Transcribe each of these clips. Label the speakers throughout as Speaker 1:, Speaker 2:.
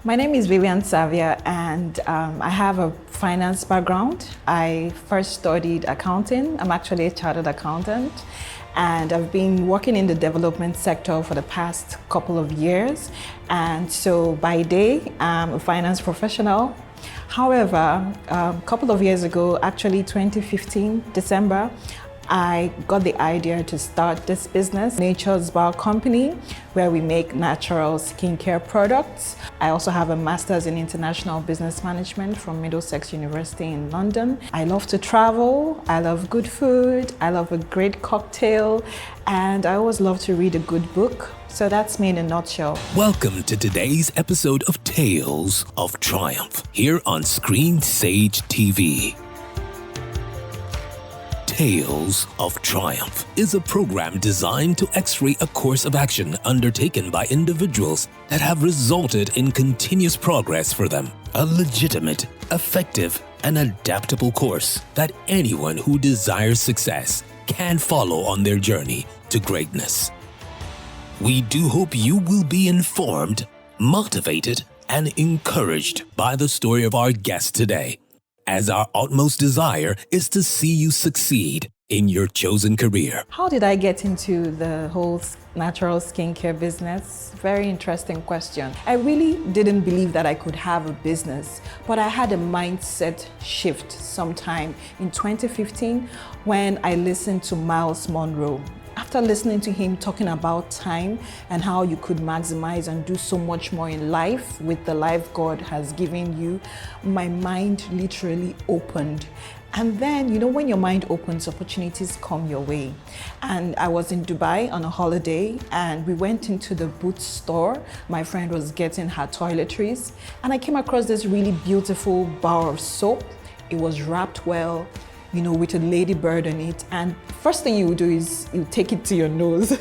Speaker 1: My name is Vivian Savia, and I have a finance background. I first studied accounting. I'm actually a chartered accountant, and I've been working in the development sector for the past couple of years. And so by day, I'm a finance professional. However, a couple of years ago, actually 2015, December, I got the idea to start this business, Nature's Bar Company, where we make natural skincare products. I also have a master's in international business management from Middlesex University in London. I love to travel, I love good food, I love a great cocktail, and I always love to read a good book. So that's me in a nutshell.
Speaker 2: Welcome to today's episode of Tales of Triumph, here on Screen Sage TV. Tales of Triumph is a program designed to x-ray a course of action undertaken by individuals that have resulted in continuous progress for them. A legitimate, effective, and adaptable course that anyone who desires success can follow on their journey to greatness. We do hope you will be informed, motivated, and encouraged by the story of our guest today, as our utmost desire is to see you succeed in your chosen career.
Speaker 1: How did I get into the whole natural skincare business? Very interesting question. I really didn't believe that I could have a business, but I had a mindset shift sometime in 2015 when I listened to Miles Monroe. After listening to him talking about time and how you could maximize and do so much more in life with the life God has given you, my mind literally opened. And then, when your mind opens, opportunities come your way. And I was in Dubai on a holiday, and we went into the Boots store. My friend was getting her toiletries, and I came across this really beautiful bar of soap. It was wrapped well, with a ladybird on it. And first thing you do is you take it to your nose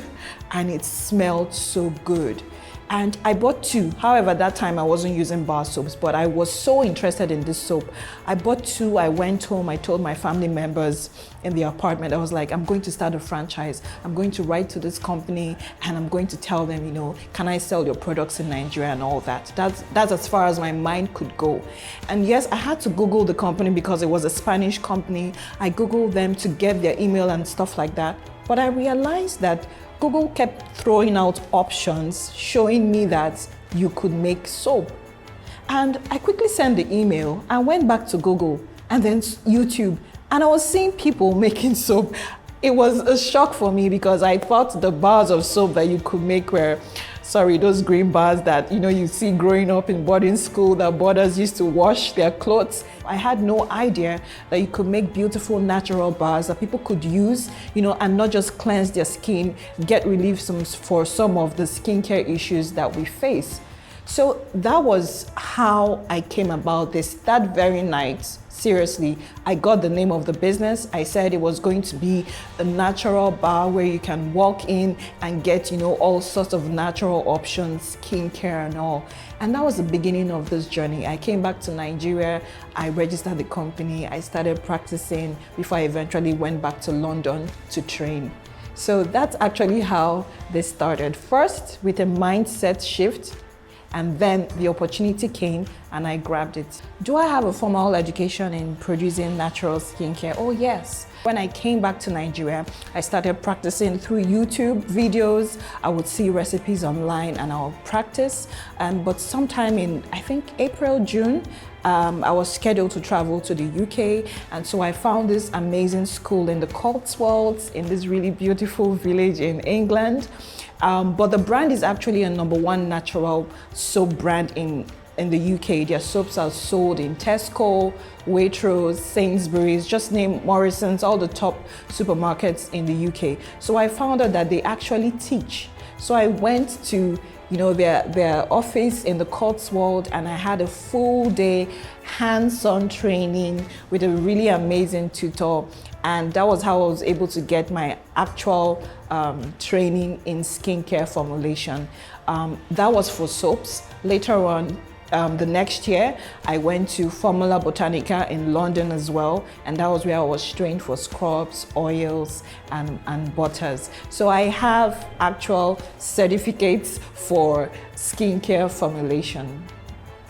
Speaker 1: and it smelled so good. And I bought two. However, that time I wasn't using bar soaps, but I was so interested in this soap. I bought two, I went home, I told my family members in the apartment, I was like, I'm going to start a franchise. I'm going to write to this company and I'm going to tell them, can I sell your products in Nigeria and all that. That's as far as my mind could go. And yes, I had to Google the company because it was a Spanish company. I Googled them to get their email and stuff like that. But I realized that Google kept throwing out options showing me that you could make soap. And I quickly sent the email and went back to Google and then YouTube, and I was seeing people making soap. It was a shock for me because I thought the bars of soap that you could make were, those green bars that you see growing up in boarding school that boarders used to wash their clothes. I had no idea that you could make beautiful natural bars that people could use, and not just cleanse their skin, get relief for some of the skincare issues that we face. So that was how I came about this. That very night, seriously, I got the name of the business. I said it was going to be a natural bar where you can walk in and get, all sorts of natural options, skincare and all. And that was the beginning of this journey. I came back to Nigeria, I registered the company, I started practicing before I eventually went back to London to train. So that's actually how this started. First, with a mindset shift, and then the opportunity came and I grabbed it. Do I have a formal education in producing natural skincare? Oh yes. When I came back to Nigeria, I started practicing through YouTube videos. I would see recipes online and I'll practice. But sometime in, I think April, June, I was scheduled to travel to the UK. And so I found this amazing school in the Cotswolds in this really beautiful village in England. But the brand is actually a #1 natural soap brand in the UK. Their soaps are sold in Tesco, Waitrose, Sainsbury's, just name Morrison's, all the top supermarkets in the UK. So I found out that they actually teach. So I went to their office in the Cotswold, and I had a full day hands-on training with a really amazing tutor. And that was how I was able to get my actual training in skincare formulation. That was for soaps. Later on, the next year, I went to Formula Botanica in London as well, and that was where I was trained for scrubs, oils, and butters. So I have actual certificates for skincare formulation.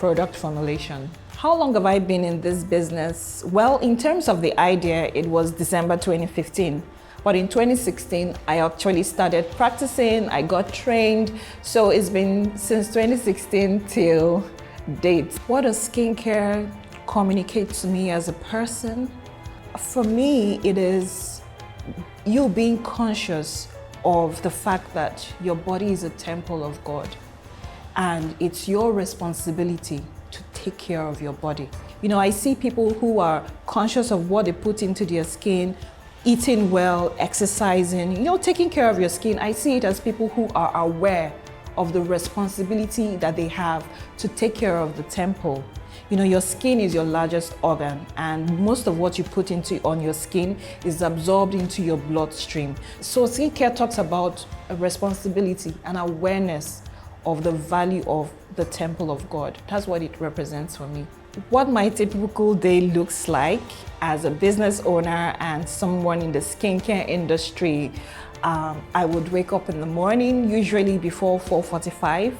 Speaker 1: product formulation. How long have I been in this business? Well, in terms of the idea, it was December 2015. But in 2016, I actually started practicing, I got trained. So it's been since 2016 till date. What does skincare communicate to me as a person? For me, it is you being conscious of the fact that your body is a temple of God. And it's your responsibility to take care of your body. You know, I see people who are conscious of what they put into their skin, eating well, exercising, you know, taking care of your skin. I see it as people who are aware of the responsibility that they have to take care of the temple. You know, your skin is your largest organ, and most of what you put on your skin is absorbed into your bloodstream. So skincare talks about a responsibility and awareness of the value of the temple of God. That's what it represents for me. What my typical day looks like as a business owner and someone in the skincare industry, I would wake up in the morning, usually before 4:45,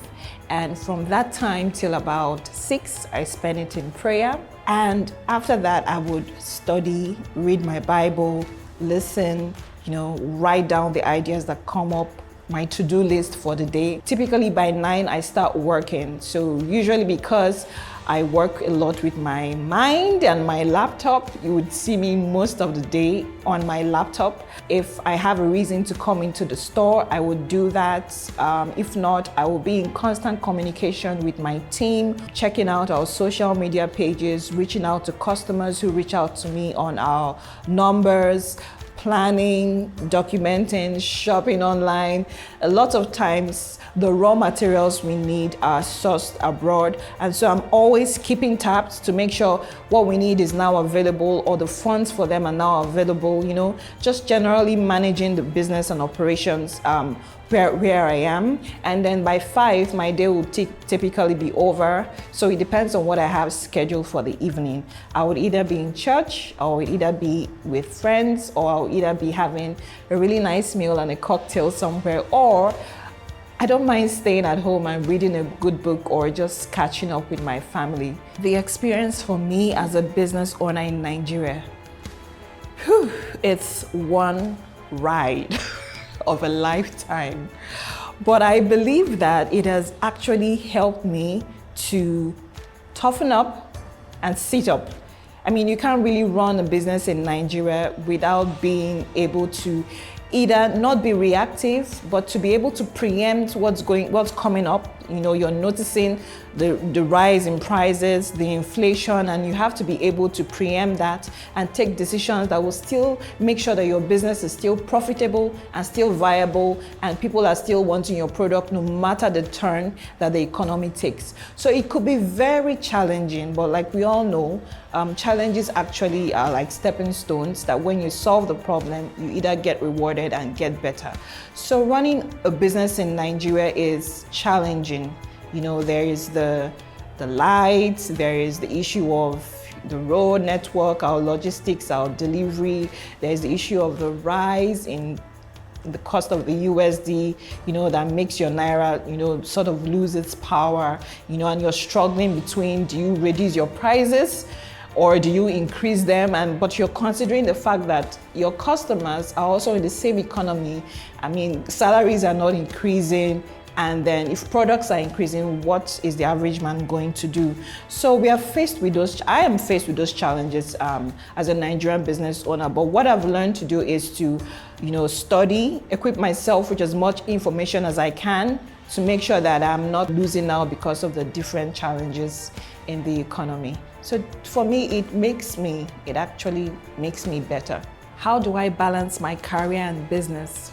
Speaker 1: and from that time till about 6, I spend it in prayer. And after that, I would study, read my Bible, listen, you know, write down the ideas that come up, my to-do list for the day. Typically by 9, I start working. So usually because I work a lot with my mind and my laptop, you would see me most of the day on my laptop. If I have a reason to come into the store, I would do that. If not, I will be in constant communication with my team, checking out our social media pages, reaching out to customers who reach out to me on our numbers, planning, documenting, shopping online. A lot of times the raw materials we need are sourced abroad, and so I'm always keeping tabs to make sure what we need is now available or the funds for them are now available, you know, just generally managing the business and operations where I am. And then by 5, my day will typically be over. So it depends on what I have scheduled for the evening. I would either be in church, or I would either be with friends, or I would either be having a really nice meal and a cocktail somewhere, or I don't mind staying at home and reading a good book or just catching up with my family. The experience for me as a business owner in Nigeria, it's one ride of a lifetime. But I believe that it has actually helped me to toughen up and sit up. I mean, you can't really run a business in Nigeria without being able to either not be reactive, but to be able to preempt what's coming up. You know, you're noticing the rise in prices, the inflation, and you have to be able to preempt that and take decisions that will still make sure that your business is still profitable and still viable, and people are still wanting your product no matter the turn that the economy takes. So it could be very challenging, but like we all know, challenges actually are like stepping stones that when you solve the problem, you either get rewarded and get better. So running a business in Nigeria is challenging. You know, there is the lights, there is the issue of the road network, our logistics, our delivery. There's the issue of the rise in the cost of the USD, you know, that makes your Naira, you know, sort of lose its power, you know, and you're struggling between, do you reduce your prices or do you increase them? But you're considering the fact that your customers are also in the same economy. I mean, salaries are not increasing. And then if products are increasing, what is the average man going to do? So we are faced with those, I am faced with those challenges as a Nigerian business owner. But what I've learned to do is to, you know, study, equip myself with as much information as I can to make sure that I'm not losing out because of the different challenges in the economy. So for me, it actually makes me better. How do I balance my career and business?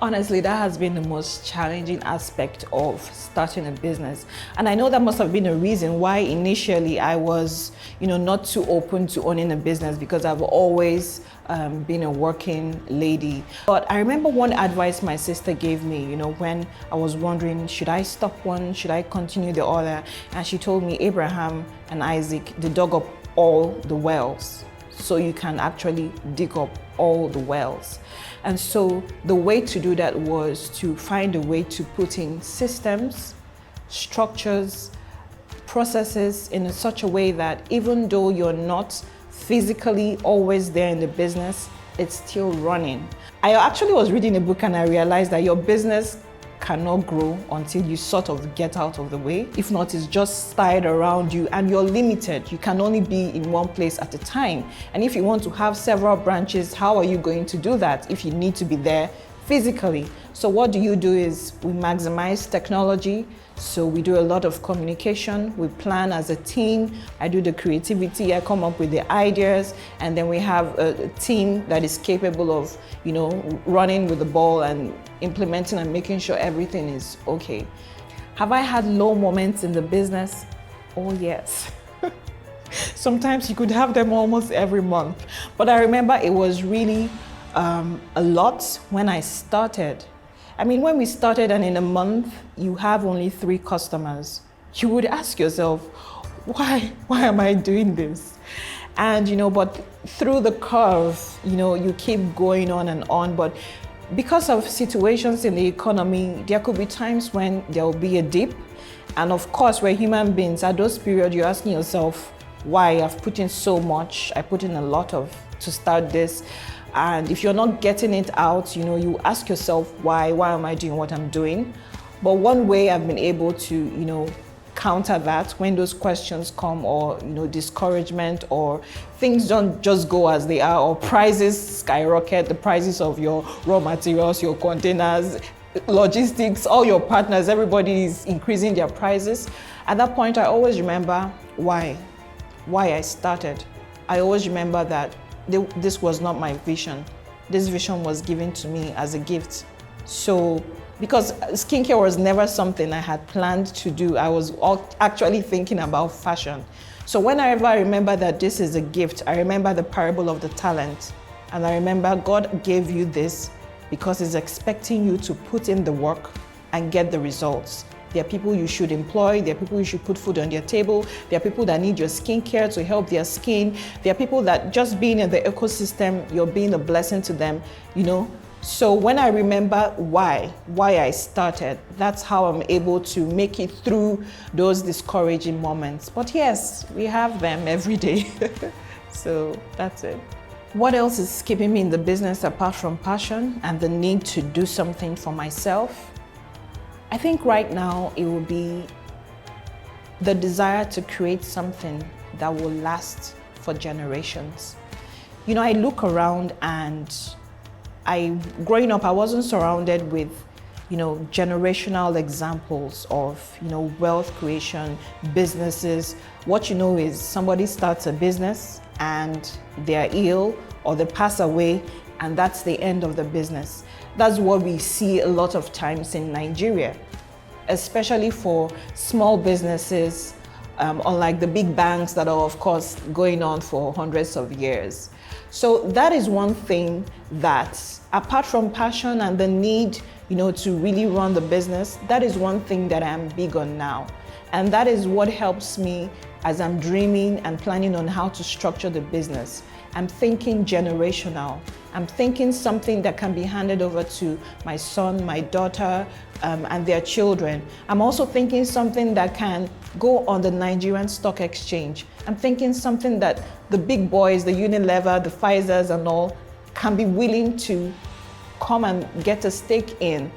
Speaker 1: Honestly, that has been the most challenging aspect of starting a business. And I know that must have been a reason why initially I was, you know, not too open to owning a business, because I've always been a working lady. But I remember one advice my sister gave me, you know, when I was wondering, should I stop one, should I continue the other? And she told me, Abraham and Isaac, they dug up all the wells. So you can actually dig up all the wells. And so the way to do that was to find a way to put in systems, structures, processes in such a way that even though you're not physically always there in the business, it's still running. I actually was reading a book and I realized that your business cannot grow until you sort of get out of the way. If not, it's just tied around you and you're limited. You can only be in one place at a time. And if you want to have several branches, how are you going to do that if you need to be there physically? So what do is we maximize technology. So we do a lot of communication, we plan as a team, I do the creativity, I come up with the ideas, and then we have a team that is capable of, running with the ball and implementing and making sure everything is okay. Have I had low moments in the business? Oh yes. Sometimes you could have them almost every month. But I remember it was really a lot when I started. When we started and in a month, you have only 3 customers, you would ask yourself, why am I doing this? And, but through the curve, you keep going on and on. But because of situations in the economy, there could be times when there will be a dip. And of course, we're human beings. At those periods, you're asking yourself, why? I've put in so much. I put in a lot to start this. And if you're not getting it out, you ask yourself, why am I doing what I'm doing? But one way I've been able to, counter that when those questions come, or, discouragement, or things don't just go as they are, or prices skyrocket, the prices of your raw materials, your containers, logistics, all your partners, everybody is increasing their prices. At that point, I always remember why I started. I always remember that this was not my vision. This vision was given to me as a gift. So, because skincare was never something I had planned to do, I was actually thinking about fashion. So whenever I remember that this is a gift, I remember the parable of the talent. And I remember God gave you this because He's expecting you to put in the work and get the results. There are people you should employ, there are people you should put food on their table, there are people that need your skincare to help their skin, there are people that just being in the ecosystem, you're being a blessing to them, So when I remember why I started, that's how I'm able to make it through those discouraging moments. But yes, we have them every day. So that's it. What else is keeping me in the business apart from passion and the need to do something for myself? I think right now it will be the desire to create something that will last for generations. I look around and growing up, I wasn't surrounded with, generational examples of, wealth creation, businesses. What is somebody starts a business and they're ill or they pass away, and that's the end of the business. That's what we see a lot of times in Nigeria, especially for small businesses, unlike the big banks that are, of course, going on for hundreds of years. So that is one thing that, apart from passion and the need, to really run the business, that is one thing that I'm big on now. And that is what helps me as I'm dreaming and planning on how to structure the business. I'm thinking generational. I'm thinking something that can be handed over to my son, my daughter, and their children. I'm also thinking something that can go on the Nigerian Stock Exchange. I'm thinking something that the big boys, the Unilever, the Pfizers and all, can be willing to come and get a stake in,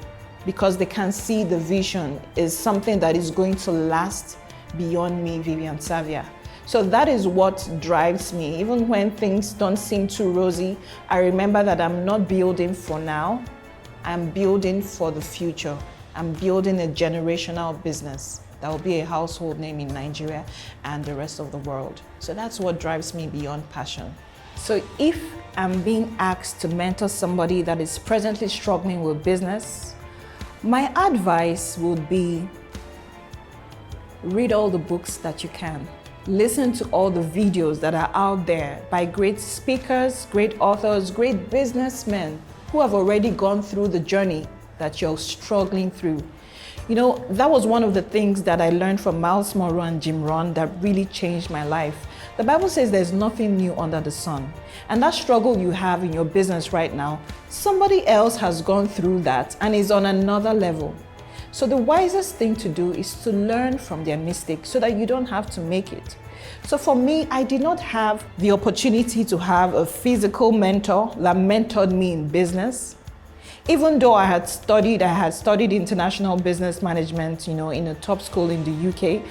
Speaker 1: because they can see the vision is something that is going to last beyond me, Vivian Savia. So that is what drives me. Even when things don't seem too rosy, I remember that I'm not building for now, I'm building for the future. I'm building a generational business that will be a household name in Nigeria and the rest of the world. So that's what drives me beyond passion. So if I'm being asked to mentor somebody that is presently struggling with business, my advice would be read all the books that you can. Listen to all the videos that are out there by great speakers, great authors, great businessmen who have already gone through the journey that you're struggling through. That was one of the things that I learned from Miles Monroe and Jim Rohn that really changed my life. The Bible says there's nothing new under the sun. And that struggle you have in your business right now, somebody else has gone through that and is on another level. So the wisest thing to do is to learn from their mistakes so that you don't have to make it. So for me, I did not have the opportunity to have a physical mentor that mentored me in business. Even though I had studied international business management, in a top school in the UK,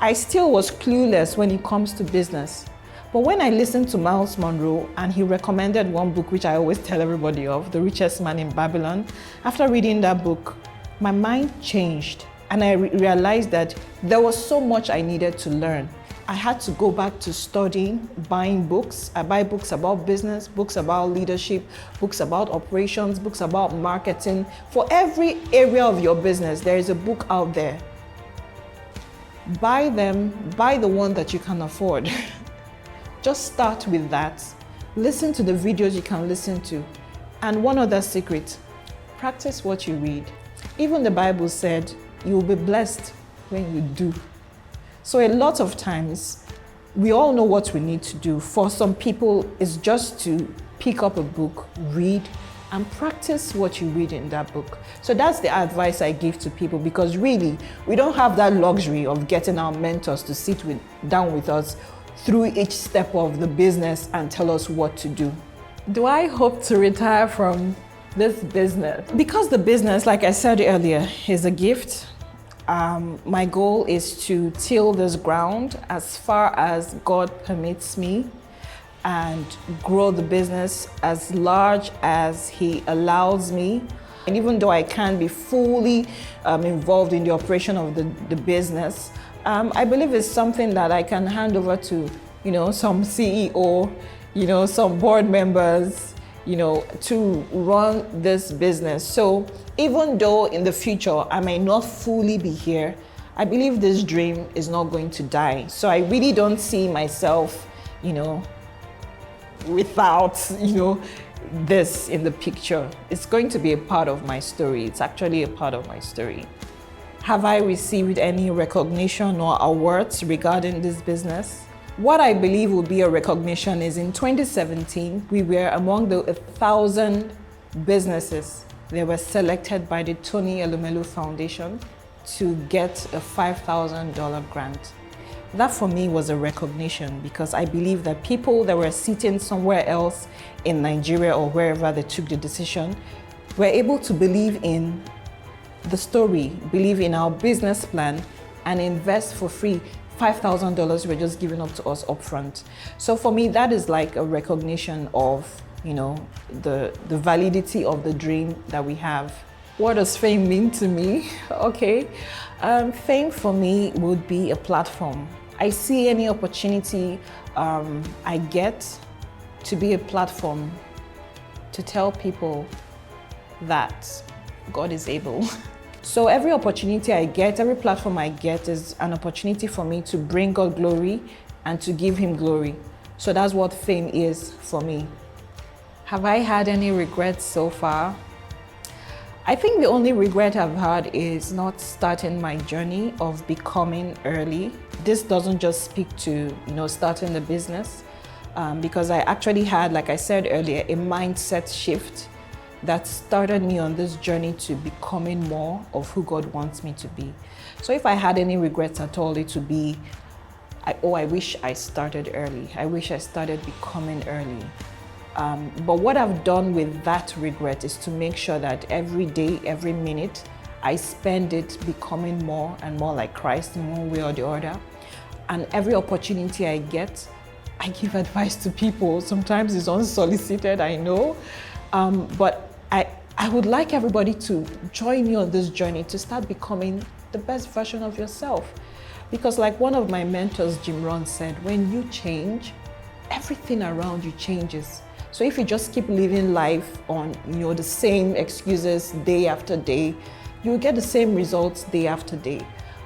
Speaker 1: I still was clueless when it comes to business. But when I listened to Miles Monroe and he recommended one book which I always tell everybody of, The Richest Man in Babylon, after reading that book, my mind changed and I realized that there was so much I needed to learn. I had to go back to studying, buying books. I buy books about business, books about leadership, books about operations, books about marketing. For every area of your business, there is a book out there. Buy them, buy the one that you can afford. Just start with that. Listen to the videos you can listen to. And one other secret, practice what you read. Even the Bible said, you will be blessed when you do. So a lot of times, we all know what we need to do. For some people, it's just to pick up a book, read, and practice what you read in that book. So that's the advice I give to people, because really, we don't have that luxury of getting our mentors to sit down with us through each step of the business and tell us what to do. Do I hope to retire from this business? Because the business, like I said earlier, is a gift. My goal is to till this ground as far as God permits me and grow the business as large as He allows me. And even though I can't be fully involved in the operation of the business, I believe it's something that I can hand over to, some CEO, some board members, to run this business. So even though in the future I may not fully be here, I believe this dream is not going to die. So I really don't see myself, without, this in the picture. It's going to be a part of my story. It's actually a part of my story. Have I received any recognition or awards regarding this business? What I believe will be a recognition is in 2017, we were among the 1,000 businesses that were selected by the Tony Elumelu Foundation to get a $5,000 grant. That for me was a recognition, because I believe that people that were sitting somewhere else in Nigeria or wherever they took the decision were able to believe in the story, believe in our business plan, and invest for free. $5,000 were just given up to us upfront. So for me, that is like a recognition of, the validity of the dream that we have. What does fame mean to me? Okay, fame for me would be a platform. I see any opportunity I get to be a platform to tell people that God is able. So every opportunity I get, every platform I get is an opportunity for me to bring God glory and to give Him glory. So that's what fame is for me. Have I had any regrets so far? I think the only regret I've had is not starting my journey of becoming early. This doesn't just speak to, starting the business, because I actually had, like I said earlier, a mindset shift that started me on this journey to becoming more of who God wants me to be. So if I had any regrets at all, it would be, I wish I started early. I wish I started becoming early. But what I've done with that regret is to make sure that every day, every minute, I spend it becoming more and more like Christ in one way or the other. And every opportunity I get, I give advice to people. Sometimes it's unsolicited, I know, but I would like everybody to join me on this journey to start becoming the best version of yourself. Because like one of my mentors, Jim Rohn, said, when you change, everything around you changes. So if you just keep living life on, the same excuses day after day, you'll get the same results day after day.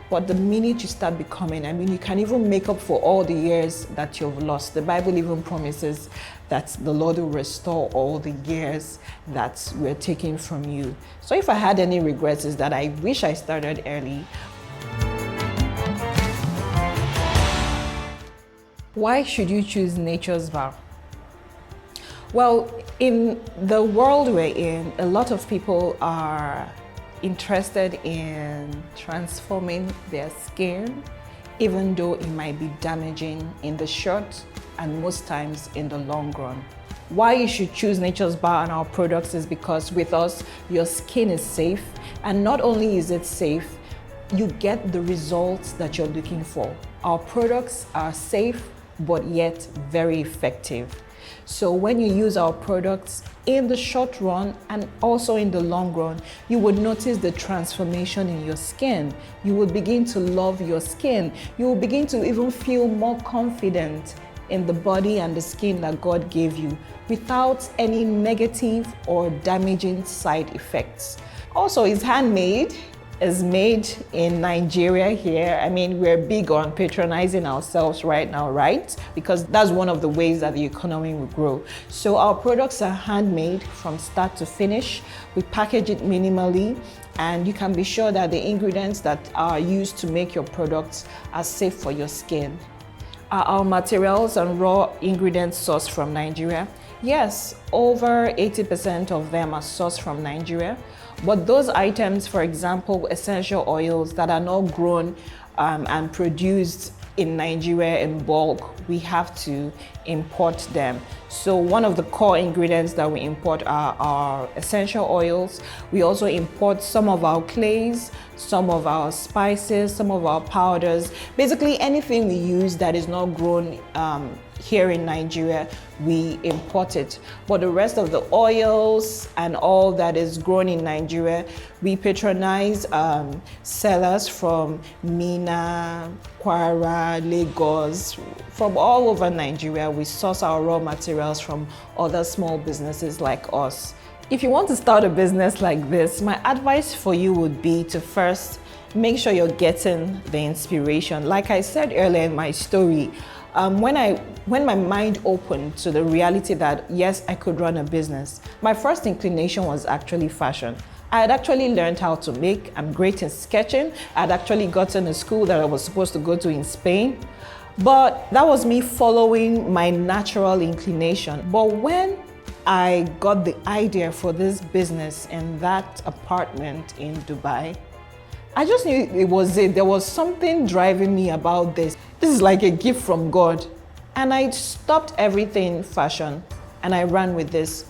Speaker 1: But the minute you start becoming, you can even make up for all the years that you've lost. The Bible even promises that the Lord will restore all the years that were taken from you. So if I had any regrets, is that I wish I started early. Why should you choose nature's vow? Well, in the world we're in, a lot of people are interested in transforming their skin, even though it might be damaging in the short and most times in the long run. Why you should choose Nature's Bar and our products is because with us, your skin is safe, and not only is it safe, you get the results that you're looking for. Our products are safe, but yet very effective. So when you use our products in the short run and also in the long run, you would notice the transformation in your skin. You will begin to love your skin. You will begin to even feel more confident in the body and the skin that God gave you without any negative or damaging side effects. Also, it's handmade. It's made in Nigeria here. I mean, we're big on patronizing ourselves right now, right? Because that's one of the ways that the economy will grow. So our products are handmade from start to finish. We package it minimally, and you can be sure that the ingredients that are used to make your products are safe for your skin. Are our materials and raw ingredients sourced from Nigeria? Yes, over 80% of them are sourced from Nigeria. But those items, for example, essential oils that are not grown and produced in Nigeria in bulk, we have to import them. So one of the core ingredients that we import are our essential oils. We also import some of our clays, some of our spices, some of our powders. Basically anything we use that is not grown here in Nigeria, we import it. But the rest of the oils and all that is grown in Nigeria, we patronize sellers from Minna, Kwara, Lagos, from all over Nigeria. We source our raw materials from other small businesses like us. If you want to start a business like this, my advice for you would be to first make sure you're getting the inspiration. Like I said earlier in my story, when my mind opened to the reality that yes, I could run a business, my first inclination was actually fashion. I had actually learned how to make. I'm great in sketching. I had actually gotten a school that I was supposed to go to in Spain. But that was me following my natural inclination. But when I got the idea for this business in that apartment in Dubai, I just knew it was it. There was something driving me about this. This is like a gift from God. And I stopped everything fashion and I ran with this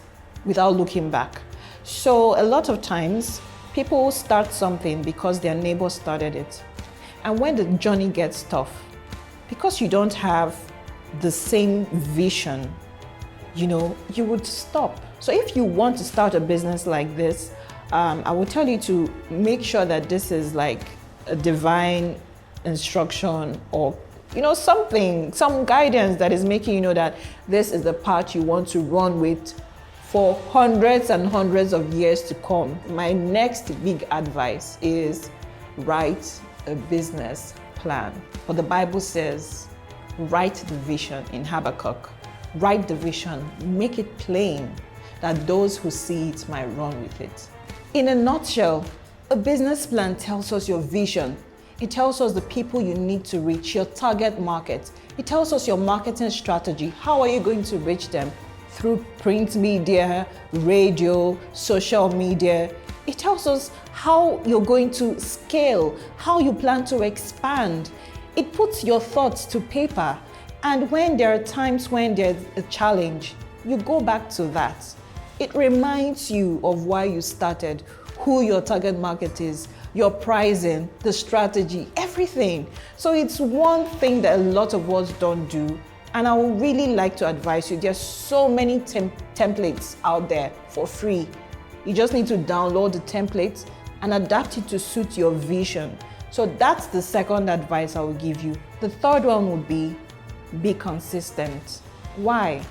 Speaker 1: without looking back. So a lot of times people start something because their neighbor started it. And when the journey gets tough, because you don't have the same vision, you would stop. So if you want to start a business like this, I would tell you to make sure that this is like a divine instruction or some guidance that is making you know that this is the path you want to run with for hundreds and hundreds of years to come. My next big advice is write a business plan. But the Bible says, write the vision in Habakkuk. Write the vision, make it plain that those who see it might run with it. In a nutshell, a business plan tells us your vision. It tells us the people you need to reach, your target market. It tells us your marketing strategy. How are you going to reach them? Through print media, radio, social media. It tells us how you're going to scale, how you plan to expand. It puts your thoughts to paper. And when there are times when there's a challenge, you go back to that. It reminds you of why you started, who your target market is, your pricing, the strategy, everything. So it's one thing that a lot of us don't do. And I would really like to advise you, there's so many templates out there for free. You just need to download the templates and adapt it to suit your vision. So that's the second advice I will give you. The third one would be consistent. Why?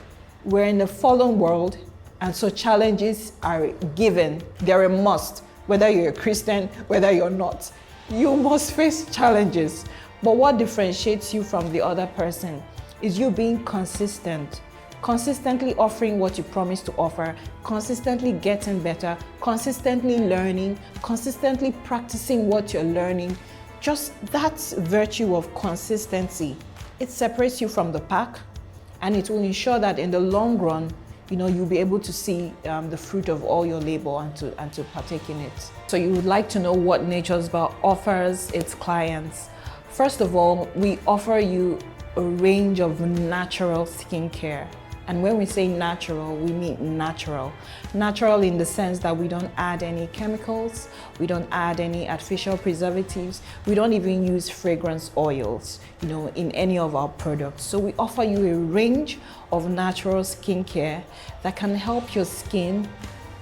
Speaker 1: We're in a fallen world, and so challenges are given. They're a must. Whether you're a Christian, whether you're not, you must face challenges. But what differentiates you from the other person is you being consistent, consistently offering what you promise to offer, consistently getting better, consistently learning, consistently practicing what you're learning. Just that virtue of consistency, it separates you from the pack, and it will ensure that in the long run, you'll be able to see the fruit of all your labor and to partake in it. So you would like to know what Nature's Bar offers its clients. First of all, we offer you a range of natural skincare. And when we say natural, we mean natural. Natural in the sense that we don't add any chemicals, we don't add any artificial preservatives, we don't even use fragrance oils, in any of our products. So we offer you a range of natural skincare that can help your skin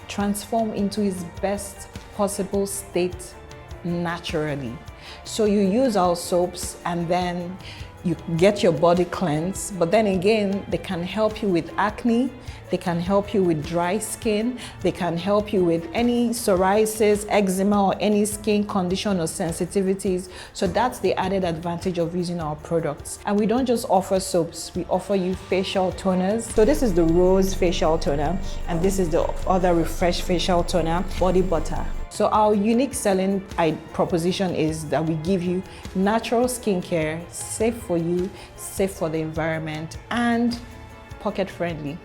Speaker 1: transform into its best possible state naturally. So you use our soaps and then you get your body cleansed, but then again, they can help you with acne, they can help you with dry skin, they can help you with any psoriasis, eczema, or any skin condition or sensitivities. So that's the added advantage of using our products. And we don't just offer soaps, we offer you facial toners. So this is the Rose facial toner, and this is the other Refresh facial toner, body butter. So our unique selling proposition is that we give you natural skincare, safe for you, safe for the environment, and pocket friendly.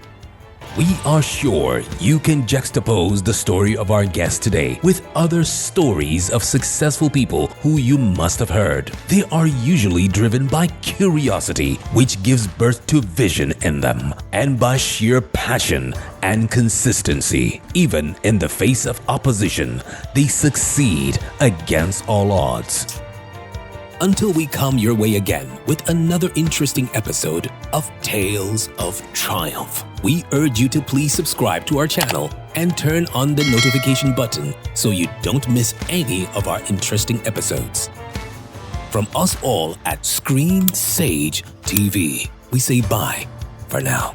Speaker 2: We are sure you can juxtapose the story of our guest today with other stories of successful people who you must have heard. They are usually driven by curiosity, which gives birth to vision in them, and by sheer passion and consistency. Even in the face of opposition, they succeed against all odds. Until we come your way again with another interesting episode of Tales of Triumph, we urge you to please subscribe to our channel and turn on the notification button so you don't miss any of our interesting episodes. From us all at Screen Sage TV, we say bye for now.